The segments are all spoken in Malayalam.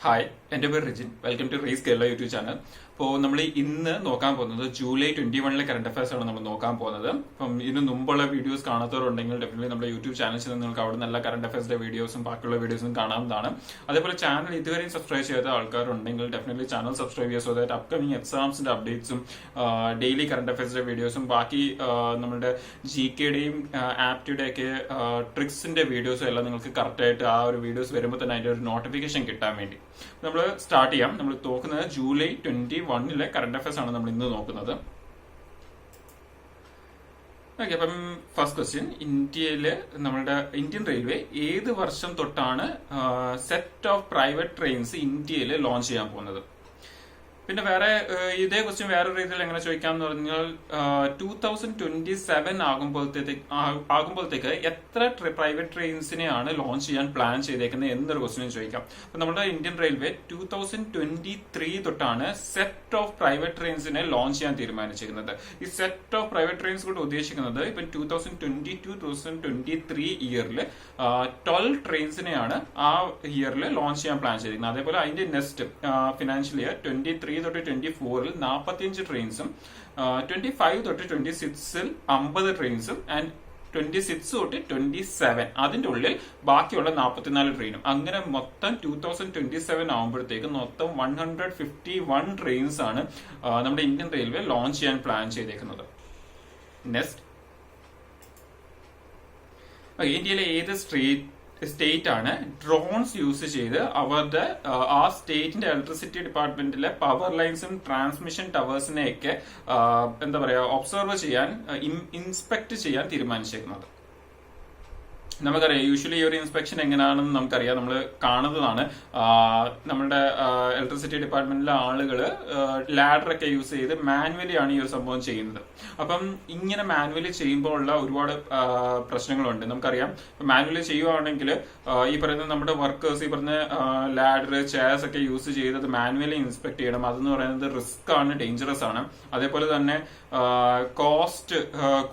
ഹായ്, എൻ്റെ പേര് Rijin. Welcome to race Kerala YouTube channel. അപ്പോൾ നമ്മൾ ഇന്ന് നോക്കാൻ പോകുന്നത് ജൂലൈ 21 കറണ്ട് അഫയേഴ്സ് ആണ് നമ്മൾ നോക്കാൻ പോകുന്നത്. അപ്പം ഇതിന് മുമ്പുള്ള വീഡിയോസ് കാണാത്തവരുണ്ടെങ്കിൽ ഡെഫിനറ്റ്ലി നമ്മുടെ യൂട്യൂബ് ചാനൽ ചെന്ന് നിങ്ങൾക്ക് അവിടെ നല്ല കറണ്ട് അഫയേഴ്സിന്റെ വീഡിയോസും ബാക്കിയുള്ള വീഡിയോസും കാണാവുന്നതാണ്. അതേപോലെ ചാനൽ ഇതുവരെയും സബ്സ്ക്രൈബ് ചെയ്ത ആൾക്കാരുണ്ടെങ്കിൽ ഡെഫിനറ്റ്ലി ചാനൽ സബ്സ്ക്രൈബ് ചെയ്യുക. സോ ദാറ്റ് അപ്കമിങ് എക്സാംസിന്റെ അപ്ഡേറ്റ്സും ഡെയിലി കറണ്ട് അഫയേഴ്സിന്റെ വീഡിയോസും ബാക്കി നമ്മുടെ GK-യുടെയും ആപ്റ്റിയുടെ ഒക്കെ ട്രിക്സിന്റെ വീഡിയോസും എല്ലാം നിങ്ങൾക്ക് കറക്റ്റായിട്ട് ആ ഒരു വീഡിയോസ് വരുമ്പോൾ തന്നെ അതിന്റെ ഒരു നോട്ടിഫിക്കേഷൻ കിട്ടാൻ വേണ്ടി നമ്മൾ സ്റ്റാർട്ട് ചെയ്യാം. നമ്മൾ നോക്കുന്നത് ജൂലൈ 21 കറണ്ട് അഫയേഴ്സ് ആണ് നമ്മൾ ഇന്ന് നോക്കുന്നത്. ഓക്കെ, അപ്പം ഫസ്റ്റ് ക്വസ്റ്റ്യൻ, ഇന്ത്യയില് നമ്മളുടെ ഇന്ത്യൻ റെയിൽവേ ഏത് വർഷം തൊട്ടാണ് സെറ്റ് ഓഫ് പ്രൈവറ്റ് ട്രെയിൻസ് ഇന്ത്യയിൽ ലോഞ്ച് ചെയ്യാൻ പോകുന്നത്? പിന്നെ വേറെ ഇതേ ക്വസ്റ്റ്യൻ വേറെ രീതിയിൽ എങ്ങനെ ചോദിക്കാന്ന് പറഞ്ഞാൽ 2027 ആകുമ്പോഴത്തേക്ക് എത്ര പ്രൈവറ്റ് ട്രെയിൻസിനെയാണ് ലോഞ്ച് ചെയ്യാൻ പ്ലാൻ ചെയ്തേക്കുന്നത് എന്നൊരു ക്വസ്റ്റ്യൻ ചോദിക്കാം. അപ്പൊ നമ്മുടെ ഇന്ത്യൻ റെയിൽവേ 2023 തൊട്ടാണ് സെറ്റ് ഓഫ് പ്രൈവറ്റ് ട്രെയിൻസിനെ ലോഞ്ച് ചെയ്യാൻ തീരുമാനിച്ചിരിക്കുന്നത്. ഈ സെറ്റ് ഓഫ് പ്രൈവറ്റ് ട്രെയിൻസ് കൊണ്ട് ഉദ്ദേശിക്കുന്നത് ഇപ്പൊ 2022-2023 ഇയറിൽ 12 ട്രെയിൻസിനെയാണ് ആ ഇയറിൽ ലോഞ്ച് ചെയ്യാൻ പ്ലാൻ ചെയ്തിരിക്കുന്നത്. അതേപോലെ അതിന്റെ നെക്സ്റ്റ് ഫിനാൻഷ്യൽ ഇയർ 23 തൊട്ട് 24 45 ട്രെയിൻസും 25 തൊട്ട് 26 50 ട്രെയിൻസും ആൻഡ് 26 തൊട്ട് 27 അതിന്റെ ഉള്ളിൽ ബാക്കിയുള്ള 44 ട്രെയിനും, അങ്ങനെ മൊത്തം 2027 ആകുമ്പോഴത്തേക്ക് മൊത്തം 151 ട്രെയിൻസ് ആണ് നമ്മുടെ ഇന്ത്യൻ റെയിൽവേ ലോഞ്ച് ചെയ്യാൻ പ്ലാൻ ചെയ്തേക്കുന്നത്. നെക്സ്റ്റ്, ഇന്ത്യയിലെ ഏത് സ്റ്റേറ്റ് ആണ് ഡ്രോൺസ് യൂസ് ചെയ്ത് അവരുടെ ആ സ്റ്റേറ്റിന്റെ ഇലക്ട്രിസിറ്റി ഡിപ്പാർട്ട്മെന്റിലെ പവർ ലൈൻസും ട്രാൻസ്മിഷൻ ടവേഴ്സിനെയൊക്കെ എന്താ പറയാ ഒബ്സർവ് ചെയ്യാൻ ഇൻസ്പെക്ട് ചെയ്യാൻ തീരുമാനിച്ചേക്കുന്നത്? നമുക്കറിയാം യൂഷ്വലി ഈ ഒരു ഇൻസ്പെക്ഷൻ എങ്ങനെയാണെന്ന് നമുക്കറിയാം, നമ്മൾ കാണുന്നതാണ്. നമ്മുടെ ഇലക്ട്രിസിറ്റി ഡിപ്പാർട്ട്മെന്റിലെ ആളുകൾ ലാഡറൊക്കെ യൂസ് ചെയ്ത് മാനുവലി ആണ് ഈ ഒരു സംഭവം ചെയ്യുന്നത്. അപ്പം ഇങ്ങനെ മാനുവലി ചെയ്യുമ്പോൾ ഉള്ള ഒരുപാട് പ്രശ്നങ്ങളുണ്ട്. നമുക്കറിയാം മാനുവലി ചെയ്യുവാണെങ്കിൽ ഈ പറയുന്ന നമ്മുടെ വർക്കേഴ്സ് ഈ പറഞ്ഞ ലാഡർ ചെയർസ് ഒക്കെ യൂസ് ചെയ്ത് അത് മാനുവലി ഇൻസ്പെക്ട് ചെയ്യണം. അതെന്ന് പറയുന്നത് റിസ്ക് ആണ്, ഡേഞ്ചറസ് ആണ്. അതേപോലെ തന്നെ കോസ്റ്റ്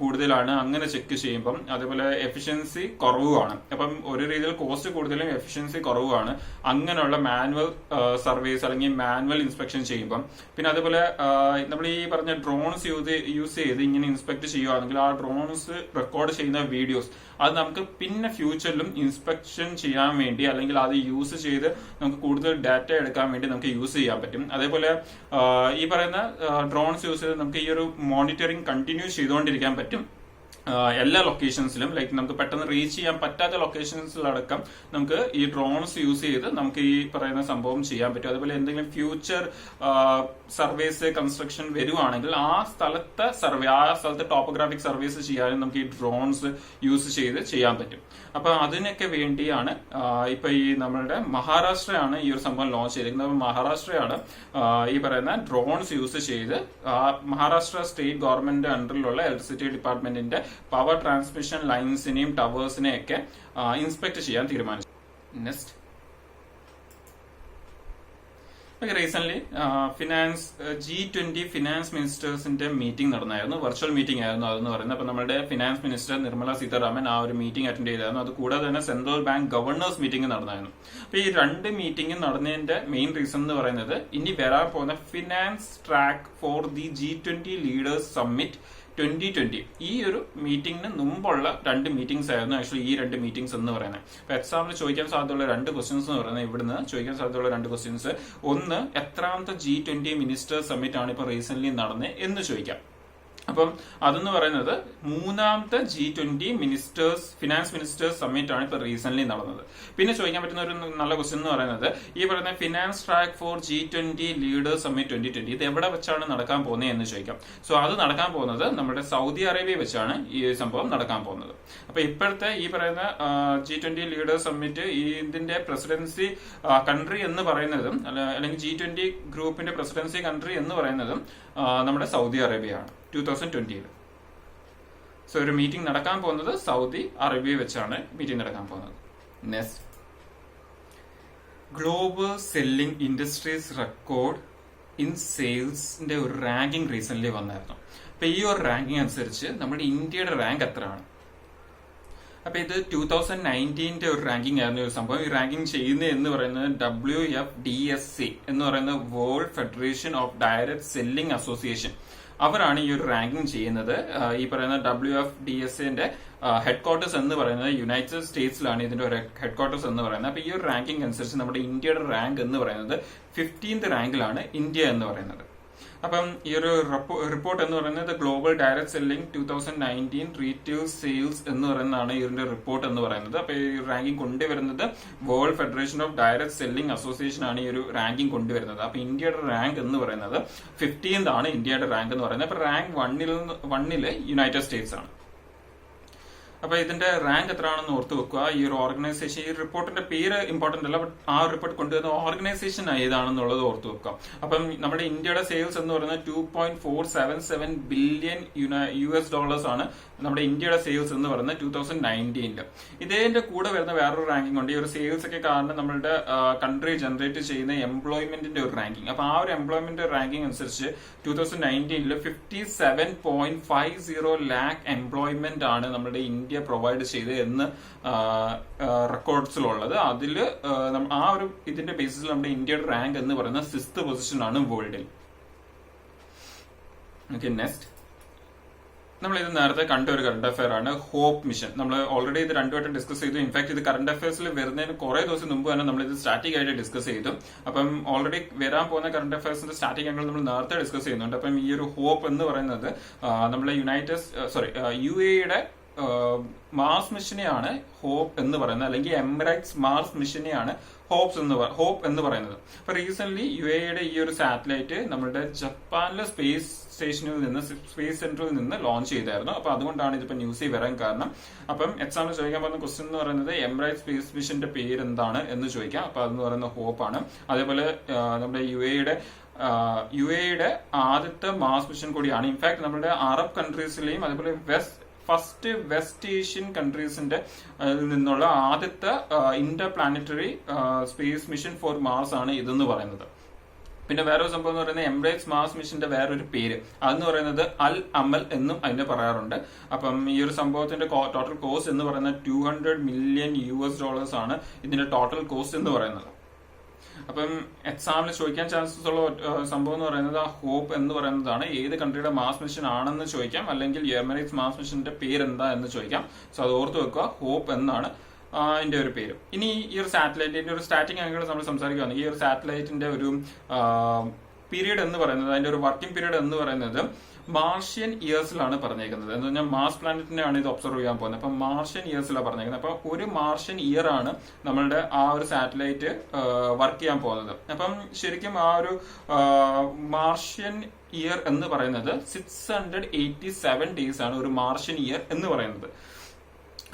കൂടുതലാണ് അങ്ങനെ ചെക്ക് ചെയ്യുമ്പം. അതേപോലെ എഫിഷ്യൻസി കുറവുമാണ്. അപ്പം ഒരു രീതിയിൽ കോസ്റ്റ് കൂടുതലും എഫിഷ്യൻസി കുറവുമാണ് അങ്ങനെയുള്ള മാനുവൽ സർവീസ് അല്ലെങ്കിൽ മാനുവൽ ഇൻസ്പെക്ഷൻ ചെയ്യുമ്പം. പിന്നെ അതേപോലെ നമ്മൾ ഈ പറഞ്ഞ ഡ്രോൺസ് യൂസ് ചെയ്ത് ഇങ്ങനെ ഇൻസ്പെക്ട് ചെയ്യുകയാണെങ്കിൽ ആ ഡ്രോൺസ് റെക്കോർഡ് ചെയ്യുന്ന വീഡിയോസ് അത് നമുക്ക് പിന്നെ ഫ്യൂച്ചറിലും ഇൻസ്പെക്ഷൻ ചെയ്യാൻ വേണ്ടി അല്ലെങ്കിൽ അത് യൂസ് ചെയ്ത് നമുക്ക് കൂടുതൽ ഡാറ്റ എടുക്കാൻ വേണ്ടി നമുക്ക് യൂസ് ചെയ്യാൻ പറ്റും. അതേപോലെ ഈ പറയുന്ന ഡ്രോൺസ് യൂസ് ചെയ്ത് നമുക്ക് ഈ ഒരു മോണിറ്ററിംഗ് കണ്ടിന്യൂ ചെയ്തുകൊണ്ടിരിക്കാൻ പറ്റും എല്ലാ ലൊക്കേഷൻസിലും. ലൈക്ക് നമുക്ക് പെട്ടെന്ന് റീച്ച് ചെയ്യാൻ പറ്റാത്ത ലൊക്കേഷൻസിലടക്കം നമുക്ക് ഈ ഡ്രോൺസ് യൂസ് ചെയ്ത് നമുക്ക് ഈ പറയുന്ന സംഭവം ചെയ്യാൻ പറ്റും. അതുപോലെ എന്തെങ്കിലും ഫ്യൂച്ചർ സർവേസ് കൺസ്ട്രക്ഷൻ വരുവാണെങ്കിൽ ആ സ്ഥലത്തെ ടോപ്പോഗ്രാഫിക് സർവീസ് ചെയ്യാനും നമുക്ക് ഈ ഡ്രോൺസ് യൂസ് ചെയ്ത് ചെയ്യാൻ പറ്റും. അപ്പൊ അതിനൊക്കെ വേണ്ടിയാണ് ഇപ്പൊ ഈ നമ്മളുടെ മഹാരാഷ്ട്രയാണ് ഈ ഒരു സംഭവം ലോഞ്ച് ചെയ്തിരിക്കുന്നത്. അപ്പൊ മഹാരാഷ്ട്രയാണ് ഈ പറയുന്ന ഡ്രോൺസ് യൂസ് ചെയ്ത് മഹാരാഷ്ട്ര സ്റ്റേറ്റ് ഗവൺമെന്റ് അണ്ടറിലുള്ള ഇലക്ട്രിസിറ്റി ഡിപ്പാർട്ട്മെന്റിന്റെ പവർ ട്രാൻസ്മിഷൻ ലൈൻസിനെയും ടവേഴ്സിനെയും ഒക്കെ ഇൻസ്പെക്ട് ചെയ്യാൻ തീരുമാനിച്ചു. നെക്സ്റ്റ്, റീസെന്റ് G20 ഫിനാൻസ് മിനിസ്റ്റേഴ്സിന്റെ മീറ്റിംഗ് നടന്നായിരുന്നു. വെർച്വൽ മീറ്റിംഗ് ആയിരുന്നു അതെന്ന് പറയുന്നത്. അപ്പൊ നമ്മുടെ ഫിനാൻസ് മിനിസ്റ്റർ നിർമ്മല സീതാരാമൻ ആ ഒരു മീറ്റിംഗ് അറ്റൻഡ് ചെയ്തായിരുന്നു. അത് കൂടാതെ തന്നെ സെൻട്രൽ ബാങ്ക് ഗവർണേഴ്സ് മീറ്റിംഗ് നടന്നായിരുന്നു. അപ്പൊ ഈ രണ്ട് മീറ്റിംഗ് നടന്നതിന്റെ മെയിൻ റീസൺ എന്ന് പറയുന്നത് ഇനി വരാൻ പോകുന്ന finance track for the G20 leaders summit 2020 ഈ ഒരു മീറ്റിംഗിന് മുമ്പുള്ള രണ്ട് മീറ്റിംഗ്സ് ആയിരുന്നു ആക്ച്വലി ഈ രണ്ട് മീറ്റിംഗ്സ് എന്ന് പറയുന്നത്. അപ്പൊ എക്സാമിൽ ചോദിക്കാൻ സാധ്യതയുള്ള രണ്ട് ക്വസ്റ്റ്യൻസ് എന്ന് പറയുന്നത് ഇവിടുന്ന് ചോദിക്കാൻ സാധ്യതയുള്ള രണ്ട് ക്വസ്റ്റ്യൻസ്, ഒന്ന് എത്രാമത്തെ G20 മിനിസ്റ്റേഴ്സ് സമ്മിറ്റ് ആണ് ഇപ്പൊ റീസെന്റ് നടന്നത് എന്ന് ചോദിക്കാം. അപ്പം അതെന്ന് പറയുന്നത് മൂന്നാമത്തെ G20 ഫിനാൻസ് മിനിസ്റ്റേഴ്സ് സമ്മിറ്റ് ആണ് ഇപ്പൊ റീസെന്റ് നടന്നത്. പിന്നെ ചോദിക്കാൻ പറ്റുന്ന ഒരു നല്ല ക്വസ്റ്റ്യൻ എന്ന് പറയുന്നത് ഈ പറയുന്ന finance track for G20 leaders summit 2020 ഇത് എവിടെ വെച്ചാണ് നടക്കാൻ പോകുന്നത് എന്ന് ചോദിക്കാം. സോ അത് നടക്കാൻ പോകുന്നത് നമ്മുടെ സൗദി അറേബ്യ വെച്ചാണ് ഈ സംഭവം നടക്കാൻ പോകുന്നത്. അപ്പൊ ഇപ്പോഴത്തെ ഈ പറയുന്ന G20 ലീഡേഴ്സ് സമ്മിറ്റ് ഇതിന്റെ പ്രസിഡൻസി കൺട്രി എന്ന് പറയുന്നതും അല്ലെങ്കിൽ G20 ഗ്രൂപ്പിന്റെ പ്രസിഡൻസി കൺട്രി എന്ന് പറയുന്നതും നമ്മുടെ സൗദി അറേബ്യയാണ് 2020. സോ ഒരു മീറ്റിംഗ് നടക്കാൻ പോകുന്നത് സൗദി അറേബ്യ വെച്ചാണ് മീറ്റിംഗ് നടക്കാൻ പോകുന്നത്. Next, global selling industries record in സെയിൽസിന്റെ ഒരു റാങ്കിങ് റീസെന്റ് വന്നായിരുന്നു. അപ്പൊ ഈ ഒരു റാങ്കിങ് അനുസരിച്ച് നമ്മുടെ ഇന്ത്യയുടെ റാങ്ക് എത്രയാണ്? അപ്പൊ ഇത് 2019 ഒരു റാങ്കിങ് ആയിരുന്നു ഒരു സംഭവം. ഈ റാങ്കിങ് ചെയ്യുന്നത് എന്ന് പറയുന്നത് WFDSC എന്ന് പറയുന്ന world federation of direct selling association, അവരാണ് ഈ ഒരു റാങ്കിങ് ചെയ്യുന്നത്. ഈ പറയുന്ന WFDSCന്റെ ഹെഡ്ക്വാർട്ടേഴ്സ് എന്ന് പറയുന്നത് യുണൈറ്റഡ് സ്റ്റേറ്റ്സിലാണ് ഇതിന്റെ ഒരു ഹെഡ്ക്വാർട്ടേഴ്സ് എന്ന് പറയുന്നത്. അപ്പൊ ഈ ഒരു റാങ്കിങ് അനുസരിച്ച് നമ്മുടെ ഇന്ത്യയുടെ റാങ്ക് എന്ന് പറയുന്നത് 15th റാങ്കിലാണ് ഇന്ത്യ എന്ന് പറയുന്നത്. അപ്പം ഈ ഒരു റിപ്പോർട്ട് എന്ന് പറയുന്നത് global direct selling 2019 retail sales എന്ന് പറയുന്നതാണ് ഇതിന്റെ റിപ്പോർട്ട് എന്ന് പറയുന്നത്. അപ്പൊ ഈ റാങ്കിങ് കൊണ്ടുവരുന്നത് world federation of direct selling association ആണ് ഈ ഒരു റാങ്കിങ് കൊണ്ടുവരുന്നത്. അപ്പൊ ഇന്ത്യയുടെ റാങ്ക് എന്ന് പറയുന്നത് 15th ആണ് ഇന്ത്യയുടെ റാങ്ക് എന്ന് പറയുന്നത്. അപ്പൊ റാങ്ക് 1 യുണൈറ്റഡ് സ്റ്റേറ്റ്സ് ആണ്. അപ്പൊ ഇതിന്റെ റാങ്ക് എത്രയാണെന്ന് ഓർത്ത് വെക്കുക. ഈ ഒരു ഓർഗനൈസേഷൻ, ഈ റിപ്പോർട്ടിന്റെ പേര് ഇമ്പോർട്ടന്റ് അല്ല, ബട്ട് ആ റിപ്പോർട്ട് കൊണ്ടുവരുന്ന ഓർഗനൈസേഷൻ ഏതാണെന്നുള്ളത് ഓർത്ത് വെക്കുക. അപ്പം നമ്മുടെ ഇന്ത്യയുടെ സെയിൽസ് എന്ന് പറയുന്നത് $2.477 ബില്യൺ US ആണ് നമ്മുടെ ഇന്ത്യയുടെ സെയിൽസ് എന്ന് പറയുന്നത് 2019. ഇതിന്റെ കൂടെ വരുന്ന വേറൊരു റാങ്കിങ് ഉണ്ട്. ഈ ഒരു സെയിൽസ് ഒക്കെ കാരണം നമ്മളുടെ കൺട്രി ജനറേറ്റ് ചെയ്യുന്ന എംപ്ലോയ്മെന്റിന്റെ ഒരു റാങ്കിങ്. അപ്പൊ ആ ഒരു എംപ്ലോയ്മെന്റ് റാങ്കിങ് അനുസരിച്ച് 2019 57.50 ലാക്ക് എംപ്ലോയ്മെന്റ് ആണ് നമ്മുടെ ഇന്ത്യ പ്രൊവൈഡ് ചെയ്ത് എന്ന് റെക്കോർഡ്സിലുള്ളത്. അതിൽ ആ ഒരു ഇതിന്റെ ബേസിസിൽ നമ്മുടെ ഇന്ത്യയുടെ റാങ്ക് എന്ന് പറയുന്നത് 6th പൊസിഷനാണ് വേൾഡിൽ. ഓക്കെ, നെക്സ്റ്റ് നമ്മൾ ഇത് നേരത്തെ കണ്ട ഒരു കറണ്ട് അഫയർ ആണ്, ഹോപ്പ് മിഷൻ. നമ്മൾ ഓൾറെഡി ഇത് രണ്ടുമായിട്ടും ഡിസ്കസ് ചെയ്തു. ഇൻഫാക്ട് ഇത് കറണ്ട് അഫയേഴ്സിൽ വരുന്നതിന് കുറെ ദിവസം മുമ്പ് തന്നെ നമ്മൾ ഇത് സ്റ്റാറ്റിക് ആയിട്ട് ഡിസ്കസ് ചെയ്തു. അപ്പം ഓൾറെഡി വരാൻ പോകുന്ന കറണ്ട് അഫയേഴ്സിന്റെ സ്റ്റാറ്റിക് ആംഗിൾ നമ്മൾ നേരത്തെ ഡിസ്കസ് ചെയ്യുന്നുണ്ട്. അപ്പം ഈ ഒരു ഹോപ്പ് എന്ന് പറയുന്നത് നമ്മളെ UAE-യുടെ മാർസ് മിഷനെയാണ് ഹോപ്പ് എന്ന് പറയുന്നത്, അല്ലെങ്കിൽ എമിറേറ്റ്സ് മാർസ് മിഷനെയാണ് ഹോപ്പ് എന്ന് പറയുന്നത്. അപ്പൊ റീസെന്റ് UAE-യുടെ ഈ ഒരു സാറ്റലൈറ്റ് നമ്മുടെ ജപ്പാനിലെ സ്പേസ് സ്റ്റേഷനിൽ നിന്ന്, സ്പേസ് സെന്ററിൽ നിന്ന് ലോഞ്ച് ചെയ്തായിരുന്നു. അപ്പൊ അതുകൊണ്ടാണ് ഇതിപ്പോ ന്യൂസിൽ വരാൻ കാരണം. അപ്പം എക്സാമിൽ ചോദിക്കാൻ പോകുന്ന ക്വസ്റ്റ്യൻ എന്ന് പറയുന്നത് എമിറേറ്റ് സ്പേസ് മിഷന്റെ പേര് എന്താണ് എന്ന് ചോദിക്കാം. അപ്പൊ അതെന്ന് പറയുന്നത് ഹോപ്പ് ആണ്. അതേപോലെ നമ്മുടെ UAE-യുടെ ആദ്യത്തെ മാർസ് മിഷൻ കൂടിയാണ്. ഇൻഫാക്ട് നമ്മുടെ അറബ് കൺട്രീസിലെയും അതേപോലെ ഫസ്റ്റ് വെസ്റ്റ് ഏഷ്യൻ കൺട്രീസിന്റെ നിന്നുള്ള ആദ്യത്തെ Inter planetary space mission four Mars ആണ് ഇതെന്ന് പറയുന്നത്. പിന്നെ വേറൊരു സംഭവം എന്ന് പറയുന്നത് എമിറേറ്റ്സ് മാർസ് മിഷന്റെ വേറൊരു പേര് അതെന്ന് പറയുന്നത് അൽ അമൽ എന്നും അതിനെ പറയാറുണ്ട്. അപ്പം ഈ ഒരു സംഭവത്തിന്റെ ടോട്ടൽ കോസ്റ്റ് എന്ന് പറയുന്നത് $200 മില്യൺ ആണ് ഇതിന്റെ ടോട്ടൽ കോസ്റ്റ് എന്ന് പറയുന്നത്. അപ്പം എക്സാമിൽ ചോദിക്കാൻ ചാൻസസ് ഉള്ള സംഭവം എന്ന് പറയുന്നത് ആ ഹോപ്പ് എന്ന് പറയുന്നതാണ്. ഏത് കൺട്രിയുടെ മാസ് മിഷൻ ആണെന്ന് ചോദിക്കാം, അല്ലെങ്കിൽ എമിറേറ്റ്സ് മാസ് മിഷന്റെ പേരെന്താ എന്ന് ചോദിക്കാം. സോ അത് ഓർത്ത് വെക്കുക, ഹോപ്പ് എന്നാണ് അതിന്റെ ഒരു പേര്. ഇനി ഈ ഒരു സാറ്റലൈറ്റിന്റെ ഒരു സ്റ്റാറ്റിക് ആംഗിൾ നമ്മൾ സംസാരിക്കുകയാണെങ്കിൽ ഈ ഒരു സാറ്റലൈറ്റിന്റെ ഒരു പീരീഡ് എന്ന് പറയുന്നത്, അതിന്റെ ഒരു വർക്കിംഗ് പീരീഡ് എന്ന് പറയുന്നത് മാർഷ്യൻ ഇയേഴ്സിലാണ് പറഞ്ഞേക്കുന്നത്. എന്ന് പറഞ്ഞാൽ മാർസ് പ്ലാനറ്റിനെയാണ് ഇത് ഒബ്സർവ് ചെയ്യാൻ പോകുന്നത്. അപ്പൊ മാർഷ്യൻ ഇയേഴ്സിലാണ് പറഞ്ഞേക്കുന്നത്. അപ്പൊ ഒരു മാർഷ്യൻ ഇയർ ആണ് നമ്മളുടെ ആ ഒരു സാറ്റലൈറ്റ് വർക്ക് ചെയ്യാൻ പോകുന്നത്. അപ്പം ശരിക്കും ആ ഒരു മാർഷ്യൻ ഇയർ എന്ന് പറയുന്നത് 687 ഡേയ്സ് ആണ് ഒരു മാർഷ്യൻ ഇയർ എന്ന് പറയുന്നത്.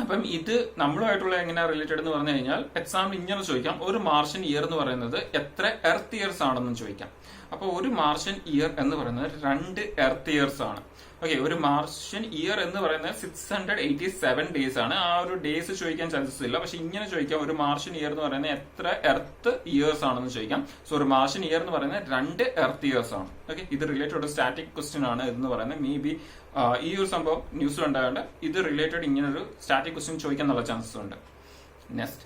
അപ്പം ഇത് നമ്മളുമായിട്ടുള്ള എങ്ങനെ റിലേറ്റഡ് എന്ന് പറഞ്ഞു കഴിഞ്ഞാൽ എക്സാമിൽ ഇങ്ങനെ ചോദിക്കാം, ഒരു മാർഷ്യൻ ഇയർ എന്ന് പറയുന്നത് എത്ര എർത്ത് ഇയേഴ്സ് ആണെന്നും ചോദിക്കാം. അപ്പൊ ഒരു മാർഷ്യൻ ഇയർ എന്ന് പറയുന്നത് 2 എർത്ത് ഇയേഴ്സ് ആണ്. ഓക്കെ, ഒരു മാർഷ്യൻ ഇയർ എന്ന് പറയുന്നത് 687 ഡേയ്സ് ആണ്. ആ ഒരു ഡേയ്സ് ചോദിക്കാൻ ചാൻസസ് ഇല്ല, പക്ഷെ ഇങ്ങനെ ചോദിക്കാം, ഒരു മാർഷ്യൻ ഇയർ എന്ന് പറയുന്നത് എത്ര എർത്ത് ഇയേഴ്സ് ആണെന്ന് ചോദിക്കാം. സോ ഒരു മാർഷ്യൻ ഇയർ എന്ന് പറയുന്നത് 2 എർത്ത് ഇയേഴ്സ് ആണ്. ഓക്കെ, ഇത് റിലേറ്റഡ് സ്റ്റാറ്റിക് ക്വസ്റ്റ്യൻ ആണ് എന്ന് പറയുന്നത്. മേ ബി ഈ ഒരു സംഭവം ന്യൂസിൽ ഉണ്ടായതുകൊണ്ട് ഇത് റിലേറ്റഡ് ഇങ്ങനൊരു സ്റ്റാറ്റിക് ക്വസ്റ്റ്യൻ ചോദിക്കാനുള്ള ചാൻസസ് ഉണ്ട്. നെക്സ്റ്റ്,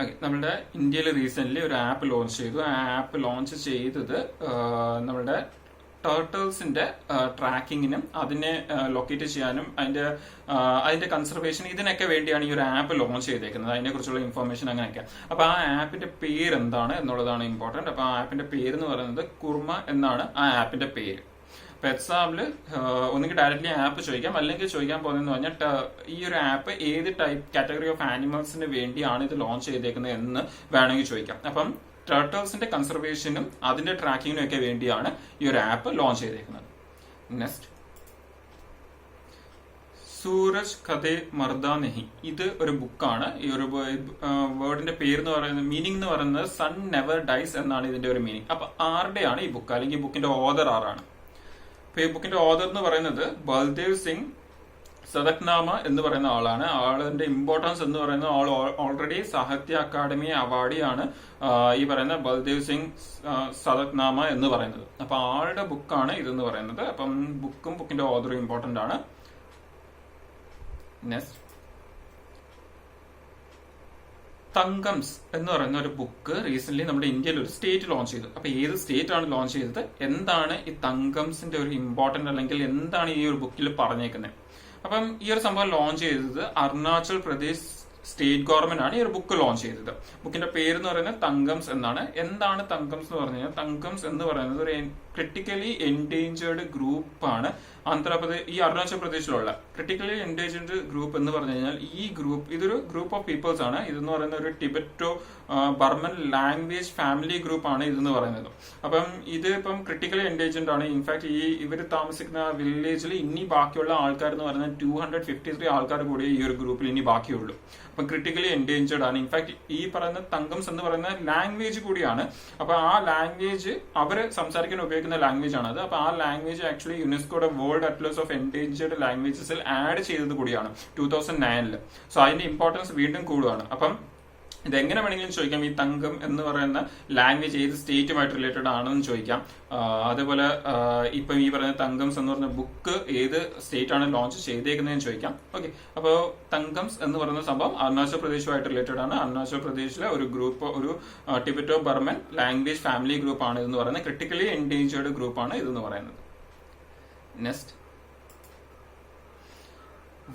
ഓക്കെ, നമ്മുടെ ഇന്ത്യയിൽ റീസെന്റ് ഒരു ആപ്പ് ലോഞ്ച് ചെയ്തു. ആ ആപ്പ് ലോഞ്ച് ചെയ്തത് നമ്മുടെ ടേർട്ടിൽസിന്റെ ട്രാക്കിങ്ങിനും അതിനെ ലൊക്കേറ്റ് ചെയ്യാനും അതിന്റെ കൺസർവേഷൻ ഇതിനൊക്കെ വേണ്ടിയാണ് ഈ ഒരു ആപ്പ് ലോഞ്ച് ചെയ്തേക്കുന്നത്. അതിനെ കുറിച്ചുള്ള ഇൻഫർമേഷൻ അങ്ങനെയൊക്കെ. അപ്പൊ ആ ആപ്പിന്റെ പേര് എന്താണ് എന്നുള്ളതാണ് ഇമ്പോർട്ടന്റ്. അപ്പൊ ആ ആപ്പിന്റെ പേര് എന്ന് പറയുന്നത് കുർമ എന്നാണ് ആ ആപ്പിന്റെ പേര്. അപ്പൊ എക്സാമില് ഒന്നുകിൽ ഡയറക്ട്ലി ആപ്പ് ചോദിക്കാം, അല്ലെങ്കിൽ ചോദിക്കാൻ പോകുന്നതെന്ന് പറഞ്ഞാൽ ഈ ഒരു ആപ്പ് ഏത് ടൈപ്പ് കാറ്റഗറി ഓഫ് ആനിമൽസിന് വേണ്ടിയാണ് ഇത് ലോഞ്ച് ചെയ്തേക്കുന്നത് എന്ന് വേണമെങ്കിൽ ചോദിക്കാം. അപ്പം ടേർട്ടിൽസിന്റെ കൺസർവേഷനും അതിന്റെ ട്രാക്കിങ്ങിനും ഒക്കെ വേണ്ടിയാണ് ഈ ഒരു ആപ്പ് ലോഞ്ച് ചെയ്തേക്കുന്നത്. നെക്സ്റ്റ്, സൂരജ് കഥേ മർദ നെഹി. ഇത് ഒരു ബുക്കാണ്. ഈ ഒരു വേർഡിന്റെ പേര് എന്ന് പറയുന്നത്, മീനിങ് എന്ന് പറയുന്നത് സൺ നെവർ ഡൈസ് എന്നാണ് ഇതിന്റെ ഒരു മീനിങ്. അപ്പൊ ആരുടെയാണ് ഈ ബുക്ക്, അല്ലെങ്കിൽ ബുക്കിന്റെ ഓതർ ആരാണ്? അപ്പൊ ഈ ബുക്കിന്റെ ഓതർ എന്ന് പറയുന്നത് ബൽദേവ് സിംഗ് സദക്നാമ എന്ന് പറയുന്ന ആളാണ്. ആളിന്റെ ഇമ്പോർട്ടൻസ് എന്ന് പറയുന്നത് ആൾ ഓൾറെഡി സാഹിത്യ അക്കാദമി അവാർഡിയാണ് ഈ പറയുന്ന ബൽദേവ് സിംഗ് സദക്നാമ എന്ന് പറയുന്നത്. അപ്പൊ ആളുടെ ബുക്കാണ് ഇതെന്ന് പറയുന്നത്. അപ്പം ബുക്കിന്റെ ഓതറും ഇമ്പോർട്ടന്റ് ആണ്. നെക്സ്റ്റ്, തങ്കംസ് എന്ന് പറയുന്ന ഒരു ബുക്ക് റീസെന്റ് നമ്മുടെ ഇന്ത്യയിൽ ഒരു സ്റ്റേറ്റ് ലോഞ്ച് ചെയ്തു. അപ്പൊ ഏത് സ്റ്റേറ്റ് ആണ് ലോഞ്ച് ചെയ്തത്, എന്താണ് ഈ തങ്കംസിന്റെ ഒരു ഇമ്പോർട്ടന്റ്, അല്ലെങ്കിൽ എന്താണ് ഈ ഒരു ബുക്കിൽ പറഞ്ഞേക്കുന്നത്? അപ്പം ഈ ഒരു സംഭവം ലോഞ്ച് ചെയ്തത് അരുണാചൽ പ്രദേശ് സ്റ്റേറ്റ് ഗവൺമെന്റ് ആണ് ഈ ഒരു ബുക്ക് ലോഞ്ച് ചെയ്തത്. ബുക്കിന്റെ പേര് എന്ന് പറയുന്നത് തങ്കംസ് എന്നാണ്. എന്താണ് തങ്കംസ് എന്ന് പറഞ്ഞു കഴിഞ്ഞാൽ, തങ്കംസ് എന്ന് പറയുന്നത് ഒരു ക്രിട്ടിക്കലി എൻഡേഞ്ചേർഡ് ഗ്രൂപ്പാണ് ഈ അരുണാചൽ പ്രദേശിലുള്ള ക്രിട്ടിക്കലി എൻഡേഞ്ചേർഡ് ഗ്രൂപ്പ് എന്ന് പറഞ്ഞു കഴിഞ്ഞാൽ ഇതൊരു ഗ്രൂപ്പ് ഓഫ് പീപ്പിൾസ് ആണ്. ഇതെന്ന് പറയുന്ന ഒരു ടിബറ്റോ ബർമൻ ലാംഗ്വേജ് ഫാമിലി ഗ്രൂപ്പ് ആണ് ഇതെന്ന് പറയുന്നത്. അപ്പം ഇത് ഇപ്പം ക്രിട്ടിക്കലി എൻഡേഞ്ചേർഡ് ആണ്. ഇൻഫാക്ട് ഇവർ താമസിക്കുന്ന വില്ലേജിൽ ഇനി ബാക്കിയുള്ള ആൾക്കാർ എന്ന് പറയുന്നത് 253 ആൾക്കാർ കൂടി ഈ ഒരു ഗ്രൂപ്പിൽ ഇനി ബാക്കിയുള്ളൂ. അപ്പം ക്രിട്ടിക്കലി എൻഡേഞ്ചേർഡ് ആണ്. ഇൻഫാക്ട് ഈ പറയുന്ന തങ്കംസ് എന്ന് പറയുന്ന ലാംഗ്വേജ് കൂടിയാണ്. അപ്പൊ ആ ലാംഗ്വേജ് അവർ സംസാരിക്കാൻ ഉപയോഗിക്കുന്ന ലാംഗ്വേജ് ആണ് അത്. അപ്പൊ ആ ലാംഗ്വേജ് ആക്ച്വലി യുനെസ്കോയുടെ വേൾഡ് അറ്റ്ലസ് ഓഫ് എൻഡേഞ്ചേർഡ് ലാംഗ്വേജസിൽ ആഡ് ചെയ്തത് കൂടിയാണ് 2009. സോ അതിന്റെ ഇമ്പോർട്ടൻസ് വീണ്ടും കൂടുകയാണ്. അപ്പം ഇതെങ്ങനെ വേണമെങ്കിലും ചോദിക്കാം, ഈ തങ്കം എന്ന് പറയുന്ന ലാംഗ്വേജ് ഏത് സ്റ്റേറ്റുമായിട്ട് റിലേറ്റഡ് ആണെന്ന് ചോദിക്കാം. അതേപോലെ ഇപ്പം ഈ പറയുന്ന തങ്കംസ് എന്ന് പറഞ്ഞ ബുക്ക് ഏത് സ്റ്റേറ്റ് ആണ് ലോഞ്ച് ചെയ്തേക്കുന്നതെന്ന് ചോദിക്കാം. ഓക്കെ, അപ്പോൾ തങ്കംസ് എന്ന് പറയുന്ന സംഭവം അരുണാചൽ പ്രദേശുമായിട്ട് റിലേറ്റഡ് ആണ്. അരുണാചൽ പ്രദേശിലെ ഒരു ഗ്രൂപ്പ്, ഒരു ടിബറ്റോ ബർമൻ ലാംഗ്വേജ് ഫാമിലി ഗ്രൂപ്പ് ആണ് ഇതെന്ന് പറയുന്നത്. ക്രിട്ടിക്കലി എൻഡേഞ്ചേർഡ് ഗ്രൂപ്പ് ആണ് ഇതെന്ന് പറയുന്നത്. നെക്സ്റ്റ്,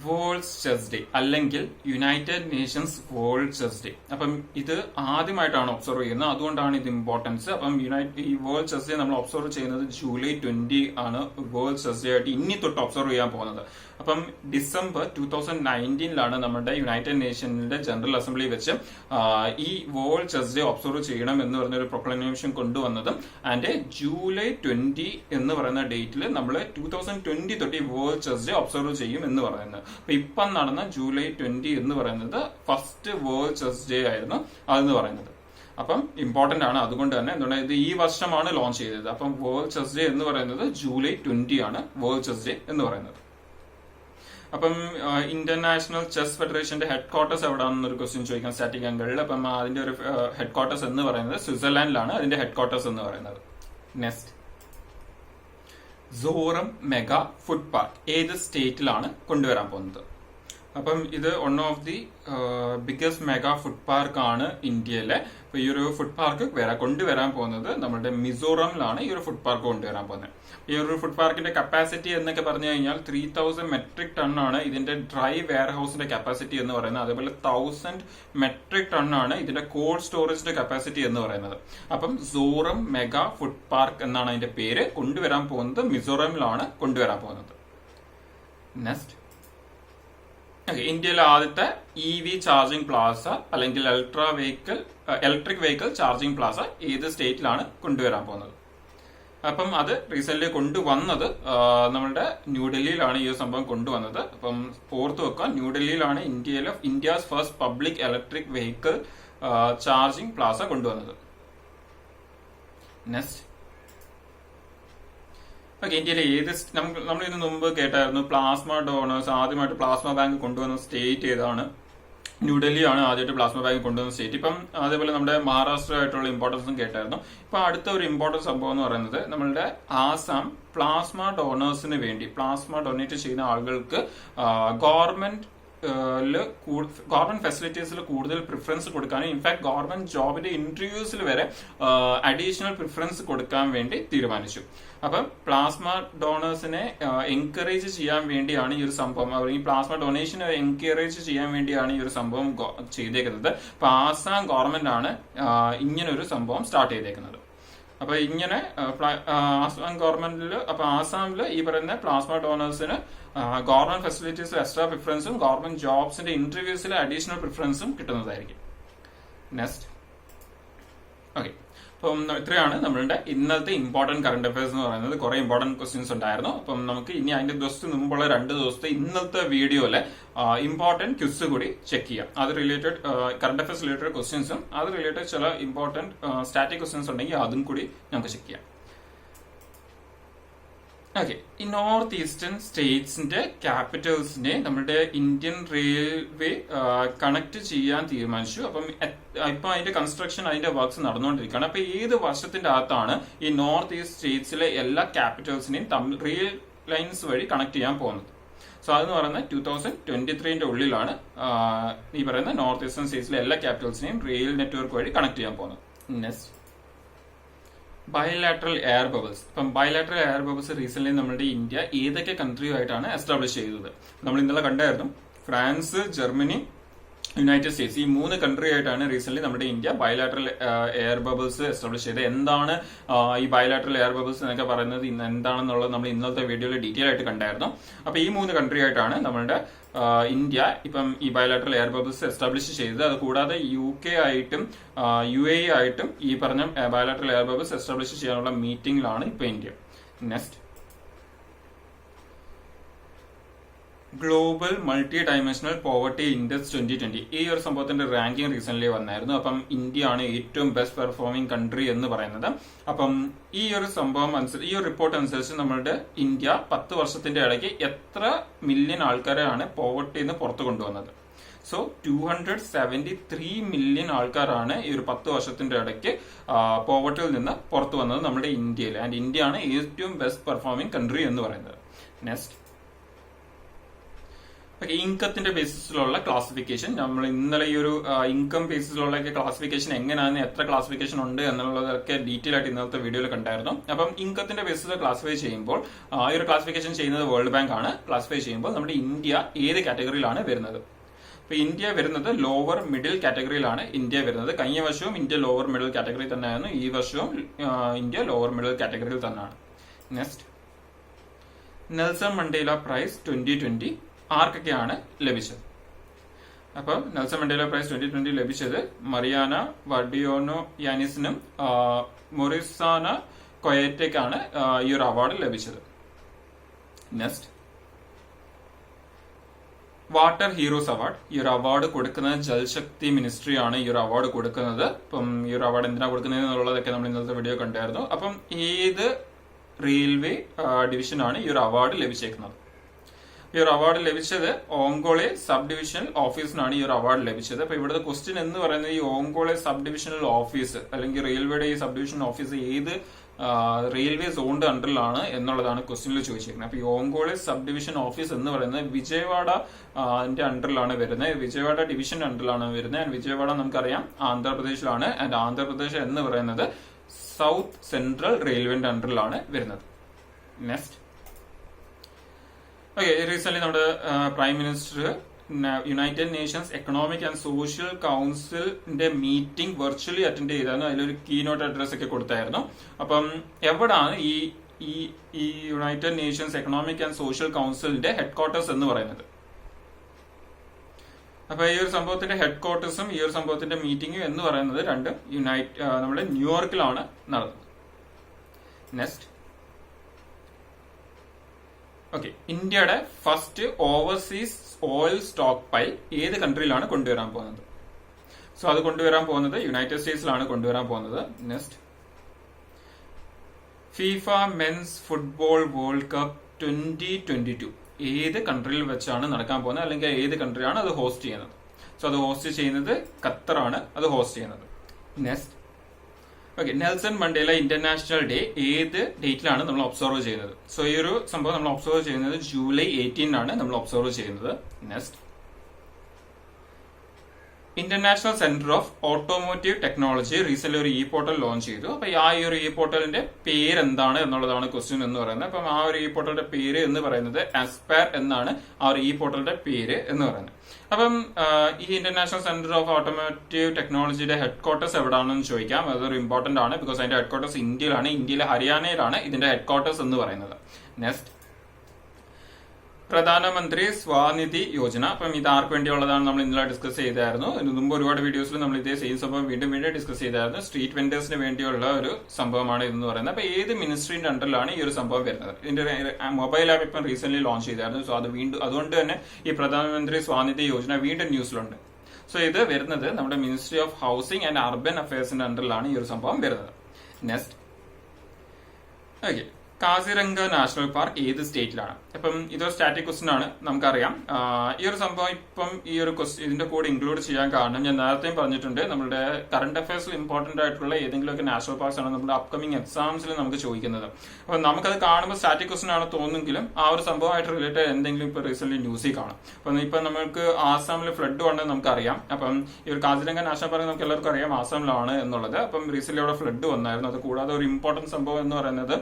വേൾഡ് ചെസ് ഡേ അല്ലെങ്കിൽ United Nations world chess day. അപ്പം ഇത് ആദ്യമായിട്ടാണ് ഒബ്സർവ് ചെയ്യുന്നത്, അതുകൊണ്ടാണ് ഇത് ഇമ്പോർട്ടൻസ്. അപ്പം ഈ വേൾഡ് ചെസ് ഡേ നമ്മൾ ഒബ്സർവ് ചെയ്യുന്നത് ജൂലൈ 20 ആണ് വേൾഡ് ചെസ് ഡേ ആയിട്ട് ഇനി തൊട്ട് ഒബ്സർവ് ചെയ്യാൻ പോകുന്നത്. അപ്പം ഡിസംബർ 2019 നമ്മുടെ യുണൈറ്റഡ് നേഷൻസിന്റെ ജനറൽ അസംബ്ലി വെച്ച് ഈ വേൾഡ് ചെസ് ഡേ ഒബ്സർവ് ചെയ്യണം എന്ന് പറഞ്ഞൊരു പ്രൊക്ലമേഷൻ കൊണ്ടുവന്നതും. ആൻഡ് ജൂലൈ 20 എന്ന് പറയുന്ന ഡേറ്റിൽ നമ്മൾ 2020 തൊട്ട് വേൾഡ് ചെസ് ഡേ ഒബ്സർവ് ചെയ്യും എന്ന് പറയുന്നത്. അപ്പൊ ഇപ്പം നടന്ന ജൂലൈ 20 എന്ന് പറയുന്നത് ഫസ്റ്റ് വേൾഡ് ചെസ് ഡേ ആയിരുന്നു അതെന്ന് പറയുന്നത്. അപ്പം ഇമ്പോർട്ടന്റ് ആണ്. അതുകൊണ്ട് തന്നെ എന്തുകൊണ്ട് ഇത് ഈ വർഷമാണ് ലോഞ്ച് ചെയ്തത്. അപ്പം വേൾഡ് ചെസ് ഡേ എന്ന് പറയുന്നത് ജൂലൈ 20 ആണ് വേൾഡ് ചെസ് ഡേ എന്ന് പറയുന്നത്. അപ്പം ഇന്റർനാഷണൽ ചെസ് ഫെഡറേഷന്റെ ഹെഡ് ക്വാർട്ടേഴ്സ് എവിടെയാണെന്നൊരു ക്വസ്റ്റ്യൻ ചോദിക്കാം സ്റ്റാറ്റിക് അംഗിളിൽ. അപ്പം അതിന്റെ ഒരു ഹെഡ് ക്വാർട്ടേഴ്സ് എന്ന് പറയുന്നത് സ്വിറ്റ്സർലാൻഡിലാണ് അതിന്റെ ഹെഡ് ക്വാർട്ടേഴ്സ് എന്ന് പറയുന്നത്. Next, Zoram mega food park ഏത് സ്റ്റേറ്റിലാണ് കൊണ്ടുവരാൻ പോകുന്നത്? അപ്പം ഇത് one of the biggest mega food park ആണ് ഇന്ത്യയിലെ. അപ്പൊ ഈ ഒരു ഫുഡ് പാർക്ക് കൊണ്ടുവരാൻ പോകുന്നത് നമ്മുടെ മിസോറമിലാണ് ഈ ഒരു ഫുഡ് പാർക്ക് കൊണ്ടുവരാൻ പോകുന്നത്. ഈ ഒരു ഫുഡ് പാർക്കിന്റെ കപ്പാസിറ്റി എന്നൊക്കെ പറഞ്ഞു കഴിഞ്ഞാൽ 3000 മെട്രിക് ടൺ ആണ് ഇതിന്റെ ഡ്രൈ വെയർ ഹൗസിന്റെ കപ്പാസിറ്റി എന്ന് പറയുന്നത്. അതേപോലെ 1000 മെട്രിക് ടൺ ആണ് ഇതിന്റെ കോൾഡ് സ്റ്റോറേജിന്റെ കപ്പാസിറ്റി എന്ന് പറയുന്നത്. അപ്പം സോറം മെഗാ ഫുഡ് പാർക്ക് എന്നാണ് അതിന്റെ പേര്. കൊണ്ടുവരാൻ പോകുന്നത് മിസോറമിലാണ് കൊണ്ടുവരാൻ പോകുന്നത്. നെക്സ്റ്റ്, ഇന്ത്യയിലെ ആദ്യത്തെ EV ചാർജിംഗ് പ്ലാസ അല്ലെങ്കിൽ ഇലക്ട്രിക് വെഹിക്കിൾ ചാർജിംഗ് പ്ലാസ ഏത് സ്റ്റേറ്റിലാണ് കൊണ്ടുവരാൻ പോകുന്നത്? അപ്പം അത് റീസെന്റ് കൊണ്ടുവന്നത് നമ്മളുടെ ന്യൂഡൽഹിയിലാണ് ഈ ഒരു സംഭവം കൊണ്ടുവന്നത്. അപ്പം ഓർത്ത് വെക്കുക, ന്യൂഡൽഹിയിലാണ് India's first public electric vehicle charging plaza കൊണ്ടുവന്നത്. നെക്സ്റ്റ്, ഓക്കെ, ഇന്ത്യയിലെ നമ്മൾ ഇതിനു മുമ്പ് കേട്ടായിരുന്നു പ്ലാസ്മ ഡോണേഴ്സ് ആദ്യമായിട്ട് പ്ലാസ്മ ബാങ്ക് കൊണ്ടുവന്ന സ്റ്റേറ്റ് ഏതാണ്? ന്യൂഡൽഹിയാണ് ആദ്യമായിട്ട് പ്ലാസ്മ ബാങ്ക് കൊണ്ടുവന്ന സ്റ്റേറ്റ്. ഇപ്പം അതേപോലെ നമ്മുടെ മഹാരാഷ്ട്ര ആയിട്ടുള്ള ഇമ്പോർട്ടൻസും കേട്ടായിരുന്നു. ഇപ്പൊ അടുത്ത ഒരു ഇമ്പോർട്ടൻറ്റ് സംഭവം എന്ന് പറയുന്നത് നമ്മളുടെ ആസാം പ്ലാസ്മ ഡോണേഴ്സിന് വേണ്ടി പ്ലാസ്മ ഡൊണേറ്റ് ചെയ്യുന്ന ആളുകൾക്ക് ഗവൺമെന്റ് ഫെസിലിറ്റീസിൽ കൂടുതൽ പ്രിഫറൻസ് കൊടുക്കാനും ഇൻഫാക്ട് ഗവൺമെന്റ് ജോബിന്റെ ഇന്റർവ്യൂസിൽ വരെ അഡീഷണൽ പ്രിഫറൻസ് കൊടുക്കാൻ വേണ്ടി തീരുമാനിച്ചു. അപ്പം പ്ലാസ്മ ഡോണേഴ്സിനെ എൻകറേജ് ചെയ്യാൻ വേണ്ടിയാണ് ഈ ഒരു സംഭവം, അല്ലെങ്കിൽ പ്ലാസ്മ ഡൊണേഷനെ എൻകറേജ് ചെയ്യാൻ വേണ്ടിയാണ് ഈ ഒരു സംഭവം ചെയ്തേക്കുന്നത്. അപ്പൊ ആസാം ഗവൺമെന്റ് ആണ് ഇങ്ങനെ ഒരു സംഭവം സ്റ്റാർട്ട് ചെയ്തേക്കുന്നത്. അപ്പൊ ഇങ്ങനെ ആസാം ഗവൺമെന്റിൽ ആസാമിൽ ഈ പറയുന്ന പ്ലാസ്മ ഡോണേഴ്സിന് ഗവൺമെന്റ് ഫെസിലിറ്റീസിൽ എക്സ്ട്രാ പ്രിഫറൻസും ഗവൺമെന്റ് ജോബ്സിന്റെ ഇന്റർവ്യൂസിൽ അഡീഷണൽ പ്രിഫറൻസും കിട്ടുന്നതായിരിക്കും. നെക്സ്റ്റ്, ഓക്കെ, അപ്പം ഇത്രയാണ് നമ്മളുടെ ഇന്നത്തെ ഇമ്പോർട്ടന്റ് കറണ്ട് അഫയേഴ്സ് എന്ന് പറയുന്നത്. കുറെ ഇമ്പോർട്ടന്റ് ക്വസ്റ്റ്യൻസ് ഉണ്ടായിരുന്നു. അപ്പം നമുക്ക് ഇനി അതിന്റെ ദിവസത്തിന് മുമ്പുള്ള 2 ദിവസത്തെ ഇന്നത്തെ വീഡിയോയിലെ ഇമ്പോർട്ടന്റ് ക്വിസ് കൂടി ചെക്ക് ചെയ്യാം. അത് റിലേറ്റഡ് കറണ്ട് അഫയേഴ്സ് റിലേറ്റഡ് ക്വസ്റ്റ്യൻസും അത് റിലേറ്റഡ് ചില ഇമ്പോർട്ടന്റ് സ്റ്റാറ്റിക് ക്വസ്റ്റ്യൻസ് ഉണ്ടെങ്കിൽ അതും കൂടി നമുക്ക് ചെക്ക് ചെയ്യാം. ഓക്കെ, ഈ നോർത്ത് ഈസ്റ്റേൺ സ്റ്റേറ്റ്സിന്റെ ക്യാപിറ്റൽസിനെ നമ്മുടെ ഇന്ത്യൻ റെയിൽവേ കണക്ട് ചെയ്യാൻ തീരുമാനിച്ചു. അപ്പം ഇപ്പൊ അതിന്റെ കൺസ്ട്രക്ഷൻ അതിന്റെ വർക്ക്സ് നടന്നുകൊണ്ടിരിക്കുകയാണ്. അപ്പൊ ഏത് വർഷത്തിന്റെ അകത്താണ് ഈ നോർത്ത് ഈസ്റ്റ് സ്റ്റേറ്റ്സിലെ എല്ലാ ക്യാപിറ്റൽസിനെയും റെയിൽ ലൈൻസ് വഴി കണക്ട് ചെയ്യാൻ പോകുന്നത്? സോ അതെന്ന് പറയുന്നത് 2023 ഉള്ളിലാണ് ഈ പറയുന്ന നോർത്ത് ഈസ്റ്റേൺ സ്റ്റേറ്റ്സിലെ എല്ലാ ക്യാപിറ്റൽസിനെയും റെയിൽ നെറ്റ്വർക്ക് വഴി കണക്ട് ചെയ്യാൻ പോകുന്നത്. Next, bilateral air bubbles. ഇപ്പം ബയലാട്രൽ എയർ ബബിൾസ് റീസെന്റ് നമ്മുടെ ഇന്ത്യ ഏതൊക്കെ കൺട്രിയുമായിട്ടാണ് എസ്റ്റാബ്ലിഷ് ചെയ്തത്? നമ്മൾ ഇന്നലെ കണ്ടായിരുന്നു. ഫ്രാൻസ്, ജർമ്മനി, യുണൈറ്റഡ് സ്റ്റേറ്റ്സ്, ഈ 3 കൺട്രി ആയിട്ടാണ് റീസെന്റ് നമ്മുടെ India bilateral air bubbles establish ചെയ്തത്. എന്താണ് ഈ ബയലാട്രൽ എയർ ബബിൾസ് എന്നൊക്കെ പറയുന്നത് എന്താണെന്നുള്ളത് നമ്മൾ ഇന്നത്തെ വീഡിയോയിൽ ഡീറ്റെയിൽ ആയിട്ട് കണ്ടായിരുന്നു. അപ്പൊ ഈ 3 കൺട്രി ആയിട്ടാണ് നമ്മുടെ ഇന്ത്യ ഇപ്പം ഈ ബയലാട്രൽ എയർ ബബിൾസ് എസ്റ്റാബ്ലിഷ് ചെയ്തത്. അത് കൂടാതെ UK ആയിട്ടും UAE ആയിട്ടും ഈ പറഞ്ഞ ബയലാട്രൽ എയർ ബബിൾസ് എസ്റ്റാബ്ലിഷ് ചെയ്യാനുള്ള മീറ്റിംഗിലാണ് ഇപ്പൊ India. Next, global multi dimensional poverty index 2020. ഈ ഒരു സംഭവത്തിന്റെ റാങ്കിങ് റീസെന്റ് വന്നായിരുന്നു. അപ്പം ഇന്ത്യ ആണ് ഏറ്റവും ബെസ്റ്റ് പെർഫോമിംഗ് കൺട്രി എന്ന് പറയുന്നത്. അപ്പം ഈ ഒരു സംഭവം അനുസരിച്ച്, ഈ ഒരു റിപ്പോർട്ട് അനുസരിച്ച് നമ്മളുടെ ഇന്ത്യ 10 വർഷത്തിന്റെ ഇടയ്ക്ക് എത്ര മില്യൺ ആൾക്കാരെയാണ് പോവർട്ടിയിൽ നിന്ന് പുറത്തു കൊണ്ടുവന്നത്? സോ 273 മില്യൺ ആൾക്കാരാണ് ഈ ഒരു 10 വർഷത്തിന്റെ ഇടയ്ക്ക് പോവർട്ടിയിൽ നിന്ന് പുറത്തു വന്നത് നമ്മുടെ ഇന്ത്യയിൽ. ആൻഡ് ഇന്ത്യ ആണ് ഏറ്റവും ബെസ്റ്റ് പെർഫോമിംഗ് കൺട്രി എന്ന് പറയുന്നത്. നെക്സ്റ്റ്, ഇൻകത്തിന്റെ ബേസിസിലുള്ള ക്ലാസിഫിക്കേഷൻ. നമ്മൾ ഇന്നലെ ഈ ഒരു ഇൻകം ബേസിസിലുള്ള ക്ലാസിഫിക്കേഷൻ എങ്ങനെയാണ്, എത്ര ക്ലാസിഫിക്കേഷൻ ഉണ്ട് എന്നുള്ളതൊക്കെ ഡീറ്റെയിൽ ആയിട്ട് ഇന്നത്തെ വീഡിയോയിൽ കണ്ടായിരുന്നു. അപ്പം ഇൻകത്തിന്റെ ബേസിസിൽ ക്ലാസിഫൈ ചെയ്യുമ്പോൾ ഈ ഒരു ക്ലാസിഫിക്കേഷൻ ചെയ്യുന്നത് വേൾഡ് ബാങ്ക് ആണ്. ക്ലാസിഫൈ ചെയ്യുമ്പോൾ നമ്മുടെ ഇന്ത്യ ഏത് കാറ്റഗറിയിലാണ് വരുന്നത്? അപ്പൊ ഇന്ത്യ വരുന്നത് ലോവർ മിഡിൽ കാറ്റഗറിയിലാണ് ഇന്ത്യ വരുന്നത്. കഴിഞ്ഞ വർഷവും ഇന്ത്യ ലോവർ മിഡിൽ കാറ്റഗറി തന്നെയായിരുന്നു. ഈ വർഷവും ഇന്ത്യ ലോവർ മിഡിൽ കാറ്റഗറിയിൽ തന്നെയാണ്. നെക്സ്റ്റ്, നെൽസൺ മണ്ടേല പ്രൈസ് 2020 ആർക്കൊക്കെയാണ് ലഭിച്ചത്? അപ്പോൾ നെൽസൺ മണ്ടേല പ്രൈസ് 2020 ലഭിച്ചത് മറിയാന വഡിയോനോ യാനിസിനും മൊറിസാന കൊയറ്റയ്ക്കാണ് ഈ ഒരു അവാർഡ് ലഭിച്ചത്. Next, water heroes award. ഈ ഒരു അവാർഡ് കൊടുക്കുന്നത് ജൽശക്തി മിനിസ്ട്രി ആണ് ഈ ഒരു അവാർഡ് കൊടുക്കുന്നത്. അപ്പം ഈ ഒരു അവാർഡ് എന്തിനാ കൊടുക്കുന്നത് എന്നുള്ളതൊക്കെ നമ്മൾ ഇന്നത്തെ വീഡിയോ കണ്ടായിരുന്നു. അപ്പം ഏത് റെയിൽവേ ഡിവിഷനാണ് ഈ ഒരു അവാർഡ് ലഭിച്ചേക്കുന്നത്? ഈ ഒരു അവാർഡ് ലഭിച്ചത് ഓങ്കോളെ സബ് ഡിവിഷണൽ ഓഫീസിനാണ് ഈ ഒരു അവാർഡ് ലഭിച്ചത്. അപ്പൊ ഇവിടുത്തെ ക്വസ്റ്റ്യൻ എന്ന് പറയുന്നത് ഈ ഓങ്കോളെ സബ് ഡിവിഷണൽ ഓഫീസ് അല്ലെങ്കിൽ റെയിൽവേയുടെ ഈ സബ് ഡിവിഷണൽ ഓഫീസ് ഏത് റെയിൽവേ സോണിന്റെ അണ്ടറിലാണ് എന്നുള്ളതാണ് ക്വസ്റ്റ്യനിൽ ചോദിച്ചിരിക്കുന്നത്. അപ്പൊ ഈ ഓങ്കോളെ സബ് ഡിവിഷൻ ഓഫീസ് എന്ന് പറയുന്നത് വിജയവാഡ അണ്ടറിലാണ് വരുന്നത്. വിജയവാഡ ഡിവിഷന്റെ അണ്ടറിലാണ് വരുന്നത്. ആൻഡ് വിജയവാഡ നമുക്കറിയാം ആന്ധ്രാപ്രദേശിലാണ്. ആൻഡ് ആന്ധ്രാപ്രദേശ് എന്ന് പറയുന്നത് സൗത്ത് സെൻട്രൽ റെയിൽവേന്റെ അണ്ടറിലാണ് വരുന്നത്. നെക്സ്റ്റ്, ഓക്കെ, റീസെന്റ് നമ്മുടെ prime minister United Nations economic and social കൗൺസിലിന്റെ മീറ്റിംഗ് വെർച്വലി അറ്റൻഡ് ചെയ്തായിരുന്നു. അതിലൊരു കീനോട്ട് അഡ്രസ് ഒക്കെ കൊടുത്തായിരുന്നു. അപ്പം എവിടാണ് ഈ United Nations economic and social കൗൺസിലിന്റെ ഹെഡ് ക്വാർട്ടേഴ്സ് എന്ന് പറയുന്നത്? അപ്പൊ ഈ ഒരു സംഭവത്തിന്റെ ഹെഡ് ക്വാർട്ടേഴ്സും ഈ ഒരു സംഭവത്തിന്റെ മീറ്റിംഗും എന്ന് പറയുന്നത് രണ്ടും നമ്മുടെ ന്യൂയോർക്കിലാണ് നടന്നത്. നെക്സ്റ്റ്, ഓക്കെ, ഇന്ത്യയുടെ first overseas oil stock pile ഏത് കൺട്രിയിലാണ് കൊണ്ടുവരാൻ പോകുന്നത്? സോ അത് കൊണ്ടുവരാൻ പോകുന്നത് യുണൈറ്റഡ് സ്റ്റേറ്റ്സിലാണ് കൊണ്ടുവരാൻ പോകുന്നത്. Next, FIFA men's football world cup 2022 ഏത് കൺട്രിയിൽ വെച്ചാണ് നടക്കാൻ പോകുന്നത്, അല്ലെങ്കിൽ ഏത് കൺട്രിയാണ് അത് ഹോസ്റ്റ് ചെയ്യുന്നത്? സോ അത് ഹോസ്റ്റ് ചെയ്യുന്നത് ഖത്തറാണ് അത് ഹോസ്റ്റ് ചെയ്യുന്നത്. Next, okay, Nelson Mandela international day ഏത് ഡേറ്റിലാണ് നമ്മൾ ഒബ്സർവ് ചെയ്യുന്നത്? സോ ഈ ഒരു സംഭവം നമ്മൾ ഒബ്സർവ് ചെയ്യുന്നത് ജൂലൈ 18 ആണ് നമ്മൾ ഒബ്സർവ് ചെയ്യുന്നത്. Next, international centre of automotive technology recent ഒരു ഇ പോർട്ടൽ ലോഞ്ച് ചെയ്തു. അപ്പൊ ആ ഈ ഒരു ഇ പോർട്ടലിന്റെ പേര് എന്താണ് എന്നുള്ളതാണ് ക്വസ്റ്റ്യൻ എന്ന് പറയുന്നത്. അപ്പം ആ ഒരു ഇ പോർട്ടലിന്റെ പേര് എന്ന് പറയുന്നത് ആസ്പയർ എന്നാണ് ആ ഒരു ഇ പോർട്ടലിന്റെ പേര് എന്ന് പറയുന്നത്. അപ്പം ഈ ഇന്റർനാഷണൽ സെന്റർ ഓഫ് ഓട്ടോമോട്ടീവ് ടെക്നോളജിയുടെ ഹെഡ് ക്വാർട്ടേഴ്സ് എവിടെയാണെന്ന് ചോദിക്കാം. അതൊരു ഇമ്പോർട്ടന്റ് ആണ്. ബിക്കോസ് അതിന്റെ ഹെഡ് ക്വാർട്ടേഴ്സ് ഇന്ത്യയിലാണ്. ഇന്ത്യയിലെ ഹരിയാനയിലാണ് ഇതിന്റെ ഹെഡ് ക്വാർട്ടേഴ്സ് എന്ന് പറയുന്നത്. നെക്സ്റ്റ്, പ്രധാനമന്ത്രി സ്വാനിധി യോജന. അപ്പം ഇത് ആർക്ക് വേണ്ടിയുള്ളതാണ് നമ്മൾ ഇന്നലെ ഡിസ്കസ് ചെയ്തായിരുന്നു. ഇതിനു മുമ്പ് ഒരുപാട് വീഡിയോസിൽ നമ്മൾ ഇതേ സെയിം സംഭവം വീണ്ടും ഡിസ്കസ് ചെയ്തായിരുന്നു. സ്ട്രീറ്റ് വെൻഡേഴ്സിന് വേണ്ടിയുള്ള ഒരു സംഭവമാണ് ഇതെന്ന് പറയുന്നത്. അപ്പൊ ഏത് മിനിസ്ട്രിന്റെ അണ്ടറിലാണ് ഈ ഒരു സംഭവം വരുന്നത്? ഇതിന്റെ മൊബൈൽ ആപ്പ് ഇപ്പം റീസെന്റ് ലോഞ്ച് ചെയ്തായിരുന്നു. സോ അത് അതുകൊണ്ട് തന്നെ ഈ പ്രധാനമന്ത്രി സ്വാനിധി യോജന വീണ്ടും ന്യൂസിലുണ്ട്. സോ ഇത് വരുന്നത് നമ്മുടെ ministry of housing and urban അഫയേഴ്സിന്റെ അണ്ടറിലാണ് ഈ ഒരു സംഭവം വരുന്നത്. Next, okay, Kaziranga national park ഏത് സ്റ്റേറ്റിലാണ്? അപ്പം ഇതൊരു സ്റ്റാറ്റിക് ക്വസ്റ്റ്യൻ ആണ്, നമുക്കറിയാം. ഈ ഒരു സംഭവം ഇപ്പം ഈ ഒരു ഇതിന്റെ കൂടെ ഇൻക്ലൂഡ് ചെയ്യാൻ കാരണം ഞാൻ നേരത്തെയും പറഞ്ഞിട്ടുണ്ട്, നമ്മുടെ കറണ്ട് അഫയേഴ്സിൽ ഇമ്പോർട്ടന്റ് ആയിട്ടുള്ള ഏതെങ്കിലുമൊക്കെ നാഷണൽ പാർക്സ് ആണ് നമ്മുടെ അപ്കമിംഗ് എക്സാംസിൽ നമുക്ക് ചോദിക്കുന്നത്. അപ്പൊ നമുക്കത് കാണുമ്പോൾ സ്റ്റാറ്റിക് ക്വസ്റ്റ്യൻ ആണ് തോന്നുമെങ്കിലും ആ ഒരു സംഭവമായിട്ട് റിലേറ്റഡ് എന്തെങ്കിലും ഇപ്പൊ റീസെന്റ് ന്യൂസിൽ കാണാം. അപ്പൊ ഇപ്പൊ നമുക്ക് ആസാമിൽ ഫ്ലഡ് വന്നത് നമുക്കറിയാം. അപ്പം ഈ ഒരു കാസിരംഗ നാഷണൽ പാർക്ക് നമുക്ക് എല്ലാവർക്കും അറിയാം ആസാമിലാണ് എന്നുള്ളത്. അപ്പം റീസെന്റ് അവിടെ ഫ്ലഡ് വന്നായിരുന്നു. അത് കൂടാതെ ഒരു ഇമ്പോർട്ടന്റ് സംഭവം എന്ന് പറയുന്നത്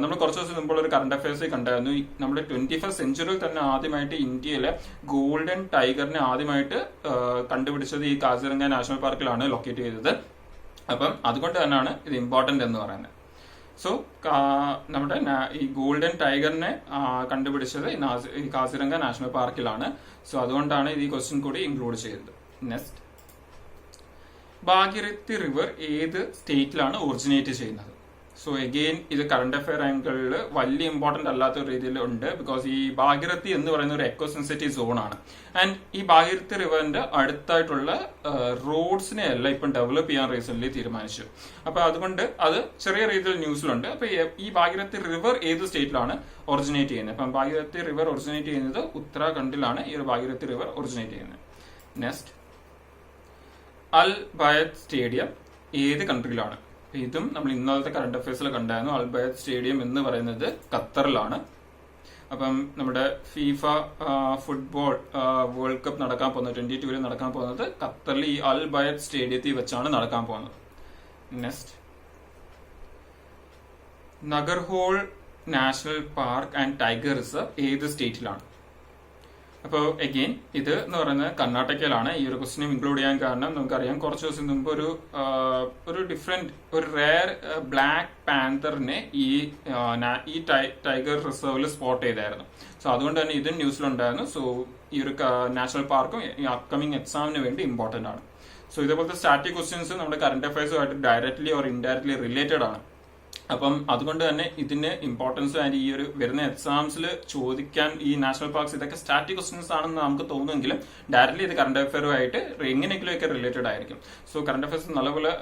നമ്മൾ കുറച്ച് ദിവസം മുമ്പുള്ള ഒരു കറണ്ട് അഫയേഴ്സിൽ കണ്ടായിരുന്നു, നമ്മുടെ 21st സെഞ്ചുറിയിൽ തന്നെ ആദ്യമായിട്ട് ഇന്ത്യയിലെ ഗോൾഡൻ ടൈഗറിനെ ആദ്യമായിട്ട് കണ്ടുപിടിച്ചത് ഈ കാസിരംഗ നാഷണൽ പാർക്കിലാണ് ലൊക്കേറ്റ് ചെയ്തത്. അപ്പം അതുകൊണ്ട് തന്നെയാണ് ഇത് ഇമ്പോർട്ടന്റ് എന്ന് പറയുന്നത്. സോ നമ്മുടെ ഈ ഗോൾഡൻ ടൈഗറിനെ കണ്ടുപിടിച്ചത് ഈ കാസിരംഗ നാഷണൽ പാർക്കിലാണ്. സോ അതുകൊണ്ടാണ് ഈ ക്വസ്റ്റ്യൻ കൂടി ഇൻക്ലൂഡ് ചെയ്തത്. നെക്സ്റ്റ്, ഭാഗീരഥി റിവർ ഏത് സ്റ്റേറ്റിലാണ് ഒറിജിനേറ്റ് ചെയ്യുന്നത്? സോ അഗെയിൻ ഇത് കറണ്ട് അഫയർ ആംഗിളിൽ വലിയ ഇമ്പോർട്ടന്റ് അല്ലാത്ത രീതിയിൽ ഉണ്ട്. ബിക്കോസ് ഈ ഭാഗീരഥി എന്ന് പറയുന്ന ഒരു എക്കോ സെൻസിറ്റീവ് സോൺ ആണ്. ആൻഡ് ഈ ഭാഗീരഥി റിവറിന്റെ അടുത്തായിട്ടുള്ള റോഡ്സിനെ എല്ലാം ഇപ്പം ഡെവലപ്പ് ചെയ്യാൻ റീസെന്റ് തീരുമാനിച്ചു. അപ്പൊ അതുകൊണ്ട് അത് ചെറിയ രീതിയിൽ ന്യൂസിലുണ്ട്. അപ്പൊ ഈ ഭാഗീരഥി റിവർ ഏത് സ്റ്റേറ്റിലാണ് ഒറിജിനേറ്റ് ചെയ്യുന്നത്? അപ്പം ഭാഗീരഥി റിവർ ഒറിജിനേറ്റ് ചെയ്യുന്നത് ഉത്തരാഖണ്ഡിലാണ് ഈ ഒരു ഭാഗീരഥി റിവർ ഒറിജിനേറ്റ് ചെയ്യുന്നത്. നെക്സ്റ്റ്, അൽ ബയത്ത് സ്റ്റേഡിയം ഏത് കൺട്രിയിലാണ്? ഇതും നമ്മൾ ഇന്നലത്തെ കറണ്ട് അഫയേഴ്സിൽ കണ്ടായിരുന്നു. അൽ ബയത്ത് സ്റ്റേഡിയം എന്ന് പറയുന്നത് ഖത്തറിലാണ്. അപ്പം നമ്മുടെ ഫീഫ ഫുട്ബോൾ വേൾഡ് കപ്പ് നടക്കാൻ പോകുന്നത് 2022 നടക്കാൻ പോകുന്നത് ഖത്തറിൽ ഈ അൽ ബയത്ത് സ്റ്റേഡിയത്തിൽ വെച്ചാണ് നടക്കാൻ പോകുന്നത്. Next, Nagarhole national park and tiger reserve ഏത് സ്റ്റേറ്റിലാണ്? അപ്പോൾ അഗെയിൻ ഇത് എന്ന് പറയുന്നത് കർണാടകയിലാണ്. ഈ ഒരു ക്വസ്റ്റ്യൻ ഇൻക്ലൂഡ് ചെയ്യാൻ കാരണം നമുക്കറിയാം, കുറച്ച് ദിവസം മുമ്പ് ഒരു ഡിഫറെന്റ് ഒരു റെയർ ബ്ലാക്ക് പാന്തറിനെ ഈ ടൈഗർ റിസർവിൽ സ്പോട്ട് ചെയ്തായിരുന്നു. സോ അതുകൊണ്ട് തന്നെ ഇതും ന്യൂസിലുണ്ടായിരുന്നു. സോ ഈ ഒരു നാഷണൽ പാർക്കും ഈ അപ്കമിംഗ് എക്സാമിന് വേണ്ടി ഇമ്പോർട്ടന്റ് ആണ്. സോ ഇതേപോലത്തെ സ്റ്റാറ്റിക് ക്വസ്റ്റ്യൻസ് നമ്മുടെ കറണ്ട് അഫയേഴ്സുമായിട്ട് ഡയറക്ട്ലി ഓർ ഇൻഡയറക്ട്ലി റിലേറ്റഡ് ആണ്. അപ്പം അതുകൊണ്ട് തന്നെ ഇതിന് ഇമ്പോർട്ടൻസ് ആൻഡ് ഈ ഒരു വരുന്ന എക്സാംസിൽ ചോദിക്കാൻ ഈ നാഷണൽ പാർക്സ് ഇതൊക്കെ സ്റ്റാറ്റിക് ക്വസ്റ്റ്യൻസ് ആണെന്ന് നമുക്ക് തോന്നുമെങ്കിലും ഡയറക്ട്ലി ഇത് കറണ്ട് അഫയറുമായിട്ട് എങ്ങനെയെങ്കിലുമൊക്കെ റിലേറ്റഡ് ആയിരിക്കും. സോ കറണ്ട് അഫയേഴ്സ് നല്ലപോലെ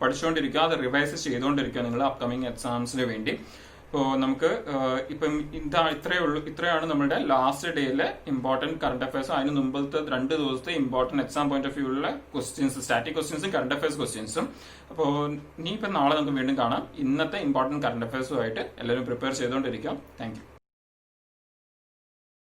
പഠിച്ചുകൊണ്ടിരിക്കുക, അത് റിവൈസ് ചെയ്തുകൊണ്ടിരിക്കുക നിങ്ങൾ അപ്കമിംഗ് എക്സാംസിന് വേണ്ടി. അപ്പോൾ നമുക്ക് ഇപ്പം ഇത്രയാണ് നമ്മുടെ ലാസ്റ്റ് ഡേയിലെ ഇമ്പോർട്ടന്റ് കറണ്ട് അഫയേഴ്സ്. അതിന് മുമ്പത്തെ 2 ദിവസത്തെ ഇമ്പോർട്ടന്റ് എക്സാം പോയിന്റ് ഓഫ് വ്യൂള്ള ക്വസ്റ്റ്യൻസ്, സ്റ്റാറ്റിക് ക്വസ്റ്റ്യൻസും കറണ്ട് അഫയേഴ്സ് ക്വസ്റ്റ്യൻസും. അപ്പോൾ ഇനിയിപ്പം നാളെ നമുക്ക് വീണ്ടും കാണാം. ഇന്നത്തെ ഇമ്പോർട്ടന്റ് കറണ്ട് അഫയേഴ്സുമായിട്ട് എല്ലാവരും പ്രിപ്പയർ ചെയ്തുകൊണ്ടിരിക്കാം. Thank you.